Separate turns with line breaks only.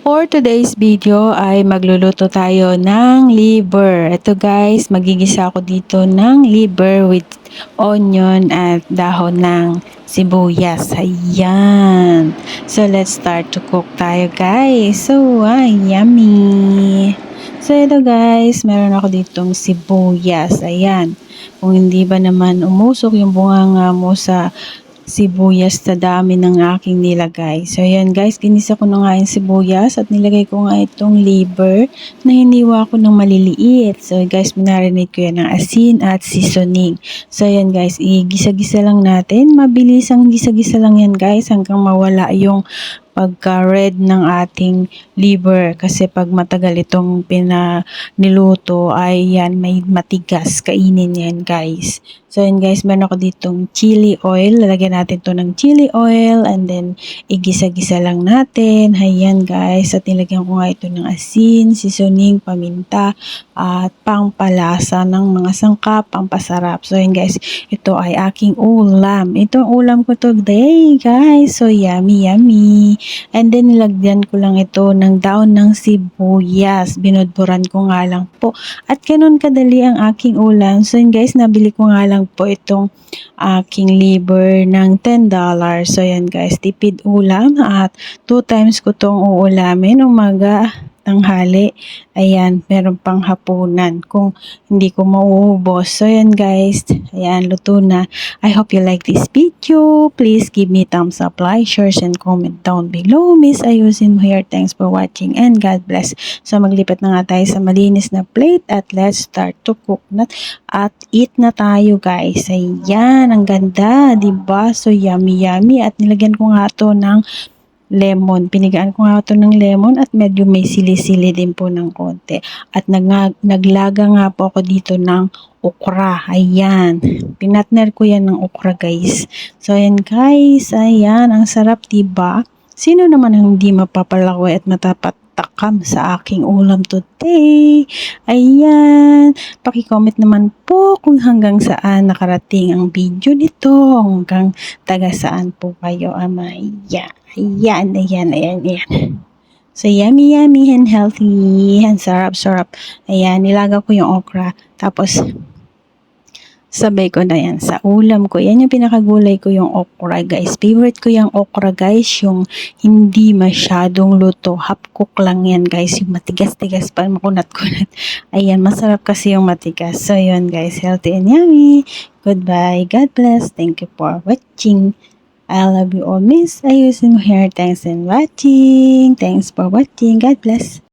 For today's video ay magluluto tayo ng liver. Ito guys, magigisa ako dito ng liver with onion at dahon ng sibuyas. Ayan. So let's start to cook tayo guys. So, yummy. So ito guys, meron ako ditong sibuyas. Ayan. Kung hindi ba naman umusok yung bunganga mo sa sibuyas sa dami ng aking nilagay. So, ayan guys, ginisa ko na nga yung sibuyas at nilagay ko nga itong liver na hiniwa ko ng maliliit. So, guys, minarinate ko yan ng asin at seasoning. So, ayan guys, igisa-gisa lang natin. Mabilisang gisa-gisa lang yan guys hanggang mawala yung pagka-red ng ating liver kasi pag matagal itong niluto ay yan may matigas kainin yan guys. So yan guys, meron ako ditong chili oil. Lalagyan natin to ng chili oil and then igisa-gisa lang natin. Ayan guys, at nilagyan ko nga ito ng asin, seasoning, paminta at pangpalasa ng mga sangkap, pampasarap. So yan guys, ito ay aking ulam. Ito ang ulam ko today guys. So yummy yummy. And then nilagyan ko lang ito ng daon ng sibuyas. Binudburan ko nga lang po. At ganun kadali ang aking ulam. So yun guys, nabili ko nga lang po itong aking liver ng $10. So yan guys, tipid ulam at 2 times ko itong uulamin. Umaga, tanghali, ayan, meron pang hapunan kung hindi ko mauubos. So yan guys, ayan, luto na. I hope you like this video. Please give me thumbs up, like, share, and comment down below. Miss Ayusin mo here. Thanks for watching and God bless. So maglipat na nga tayo sa malinis na plate at let's start to cook na at eat na tayo guys. Ayan, ang ganda, diba? So yummy yummy at nilagyan ko nga to ng lemon. Pinigaan ko nga ito ng lemon at medyo may sili-sili din po ng konti. At naglaga nga po ako dito ng okra. Ayan. Pinatner ko yan ng okra guys. So ayan guys. Ayan. Ang sarap diba? Sino naman ang hindi mapapalakwa at matapatakam sa aking ulam today? Ayan. Paki-comment naman po kung hanggang saan nakarating ang video nito. Hanggang taga saan po kayo amaya. Ayan, ayan, ayan, ayan. So, yummy, yummy and healthy. And sarap, sarap. Ayan, nilaga ko yung okra. Tapos, sabay ko na yan sa ulam ko. Yan yung pinakagulay ko yung okra, guys. Favorite ko yung okra, guys. Yung hindi masyadong luto. Half cook lang yan, guys. Yung matigas-tigas pa, makunat-kunat. Ayan, masarap kasi yung matigas. So, yun, guys. Healthy and yummy. Goodbye. God bless. Thank you for watching. I love you all, Miss Ayusin mo here. Thanks and watching. Thanks for watching. God bless.